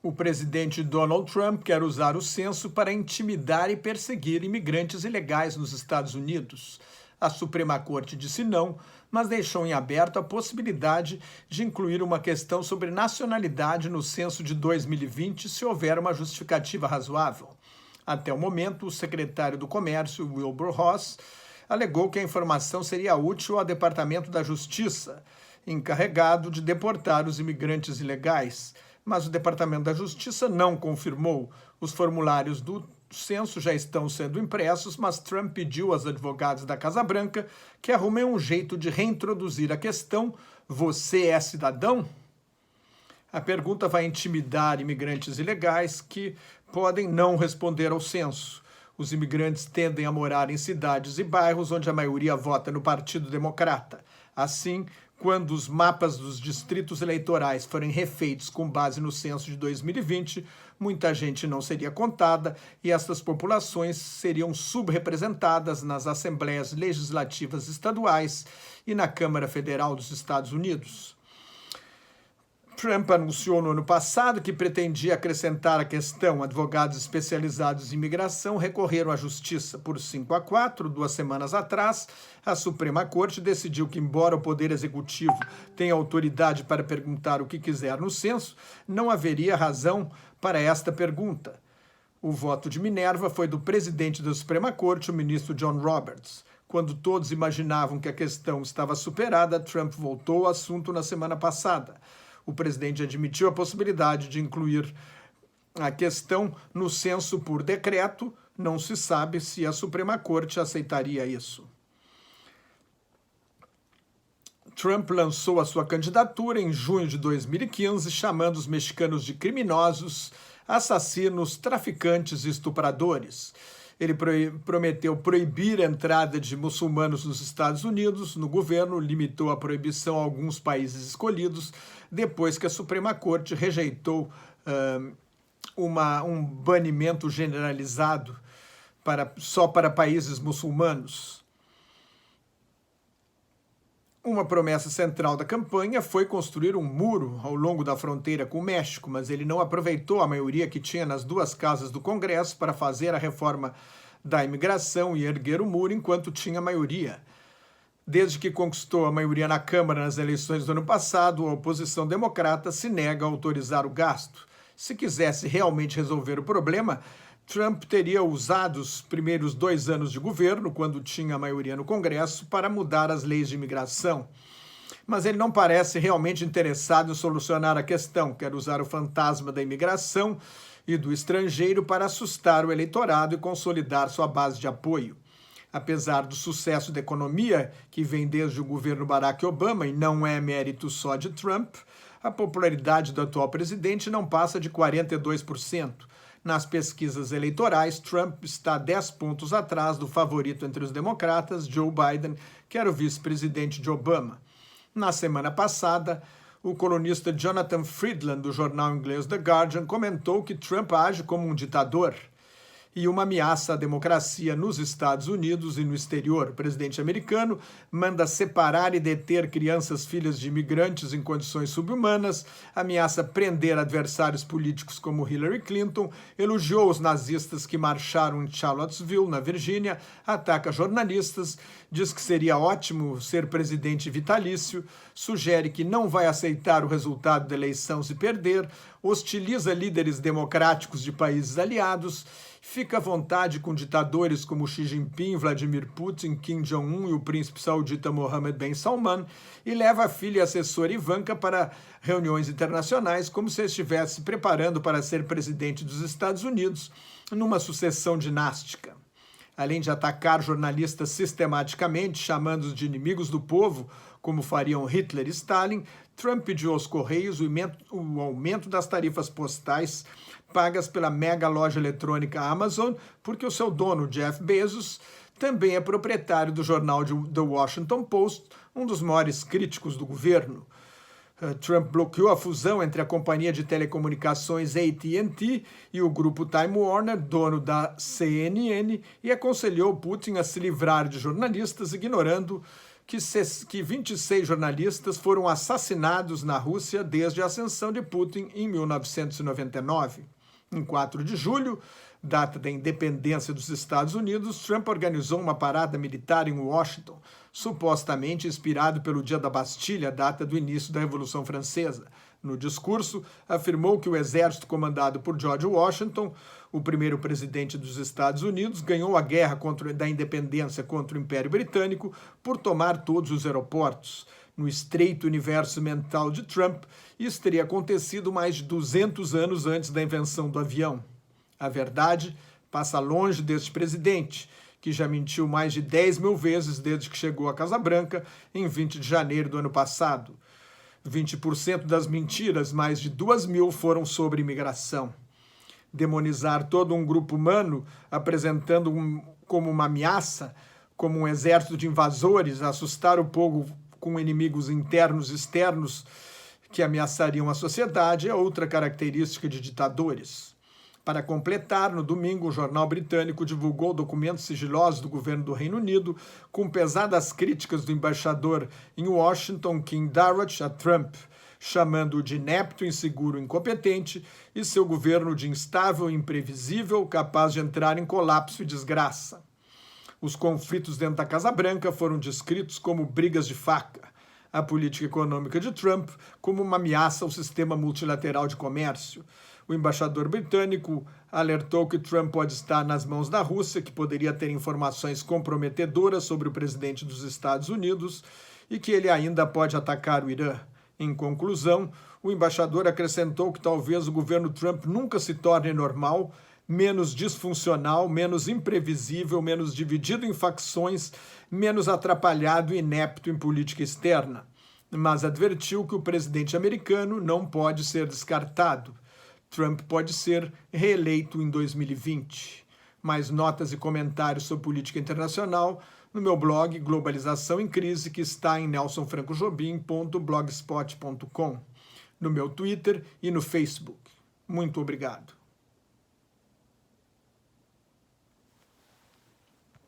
O presidente Donald Trump quer usar o censo para intimidar e perseguir imigrantes ilegais nos Estados Unidos. A Suprema Corte disse não, mas deixou em aberto a possibilidade de incluir uma questão sobre nacionalidade no censo de 2020 se houver uma justificativa razoável. Até o momento, o secretário do Comércio, Wilbur Ross, alegou que a informação seria útil ao Departamento da Justiça, encarregado de deportar os imigrantes ilegais, mas o Departamento da Justiça não confirmou. Os formulários do censo já estão sendo impressos, mas Trump pediu aos advogados da Casa Branca que arrumem um jeito de reintroduzir a questão: você é cidadão? A pergunta vai intimidar imigrantes ilegais que podem não responder ao censo. Os imigrantes tendem a morar em cidades e bairros onde a maioria vota no Partido Democrata. Assim, quando os mapas dos distritos eleitorais forem refeitos com base no censo de 2020, muita gente não seria contada e essas populações seriam subrepresentadas nas assembleias legislativas estaduais e na Câmara Federal dos Estados Unidos. Trump anunciou no ano passado que pretendia acrescentar a questão. Advogados especializados em imigração recorreram à justiça por 5-4. 2 semanas atrás, a Suprema Corte decidiu que, embora o Poder Executivo tenha autoridade para perguntar o que quiser no censo, não haveria razão para esta pergunta. O voto de Minerva foi do presidente da Suprema Corte, o ministro John Roberts. Quando todos imaginavam que a questão estava superada, Trump voltou ao assunto na semana passada. O presidente admitiu a possibilidade de incluir a questão no censo por decreto. Não se sabe se a Suprema Corte aceitaria isso. Trump lançou a sua candidatura em junho de 2015, chamando os mexicanos de criminosos, assassinos, traficantes e estupradores. Ele prometeu proibir a entrada de muçulmanos nos Estados Unidos. No governo, limitou a proibição a alguns países escolhidos, depois que a Suprema Corte rejeitou um banimento generalizado só para países muçulmanos. Uma promessa central da campanha foi construir um muro ao longo da fronteira com o México, mas ele não aproveitou a maioria que tinha nas 2 casas do Congresso para fazer a reforma da imigração e erguer o muro enquanto tinha maioria. Desde que conquistou a maioria na Câmara nas eleições do ano passado, a oposição democrata se nega a autorizar o gasto. Se quisesse realmente resolver o problema, Trump teria usado os primeiros 2 anos de governo, quando tinha a maioria no Congresso, para mudar as leis de imigração. Mas ele não parece realmente interessado em solucionar a questão. Quer usar o fantasma da imigração e do estrangeiro para assustar o eleitorado e consolidar sua base de apoio. Apesar do sucesso da economia, que vem desde o governo Barack Obama e não é mérito só de Trump, a popularidade do atual presidente não passa de 42%. Nas pesquisas eleitorais, Trump está 10 pontos atrás do favorito entre os democratas, Joe Biden, que era o vice-presidente de Obama. Na semana passada, o colunista Jonathan Friedland, do jornal inglês The Guardian, comentou que Trump age como um ditador e uma ameaça à democracia nos Estados Unidos e no exterior. O presidente americano manda separar e deter crianças filhas de imigrantes em condições subhumanas, ameaça prender adversários políticos como Hillary Clinton, elogiou os nazistas que marcharam em Charlottesville, na Virgínia, ataca jornalistas, diz que seria ótimo ser presidente vitalício, sugere que não vai aceitar o resultado da eleição se perder, hostiliza líderes democráticos de países aliados, fica à vontade com ditadores como Xi Jinping, Vladimir Putin, Kim Jong-un e o príncipe saudita Mohammed bin Salman e leva a filha e assessora Ivanka para reuniões internacionais como se estivesse se preparando para ser presidente dos Estados Unidos numa sucessão dinástica. Além de atacar jornalistas sistematicamente, chamando-os de inimigos do povo, como fariam Hitler e Stalin, Trump pediu aos Correios o aumento das tarifas postais pagas pela mega loja eletrônica Amazon, porque o seu dono, Jeff Bezos, também é proprietário do jornal The Washington Post, um dos maiores críticos do governo. Trump bloqueou a fusão entre a companhia de telecomunicações AT&T e o grupo Time Warner, dono da CNN, e aconselhou Putin a se livrar de jornalistas, ignorando que 26 jornalistas foram assassinados na Rússia desde a ascensão de Putin em 1999. Em 4 de julho, data da independência dos Estados Unidos, Trump organizou uma parada militar em Washington, supostamente inspirado pelo Dia da Bastilha, data do início da Revolução Francesa. No discurso, afirmou que o exército comandado por George Washington, o primeiro presidente dos Estados Unidos, ganhou a guerra da independência contra o Império Britânico por tomar todos os aeroportos. No estreito universo mental de Trump, isso teria acontecido mais de 200 anos antes da invenção do avião. A verdade passa longe deste presidente, que já mentiu mais de 10 mil vezes desde que chegou à Casa Branca em 20 de janeiro do ano passado. 20% das mentiras, mais de 2.000, foram sobre imigração. Demonizar todo um grupo humano, apresentando como uma ameaça, como um exército de invasores, assustar o povo com inimigos internos e externos que ameaçariam a sociedade, é outra característica de ditadores. Para completar, no domingo, o jornal britânico divulgou documentos sigilosos do governo do Reino Unido com pesadas críticas do embaixador em Washington, Kim Darroch, a Trump, chamando-o de inepto, inseguro, incompetente e seu governo de instável e imprevisível, capaz de entrar em colapso e desgraça. Os conflitos dentro da Casa Branca foram descritos como brigas de faca. A política econômica de Trump como uma ameaça ao sistema multilateral de comércio. O embaixador britânico alertou que Trump pode estar nas mãos da Rússia, que poderia ter informações comprometedoras sobre o presidente dos Estados Unidos e que ele ainda pode atacar o Irã. Em conclusão, o embaixador acrescentou que talvez o governo Trump nunca se torne normal, menos disfuncional, menos imprevisível, menos dividido em facções, menos atrapalhado e inepto em política externa. Mas advertiu que o presidente americano não pode ser descartado. Trump pode ser reeleito em 2020. Mais notas e comentários sobre política internacional no meu blog Globalização em Crise, que está em nelsonfrancojobim.blogspot.com, no meu Twitter e no Facebook. Muito obrigado.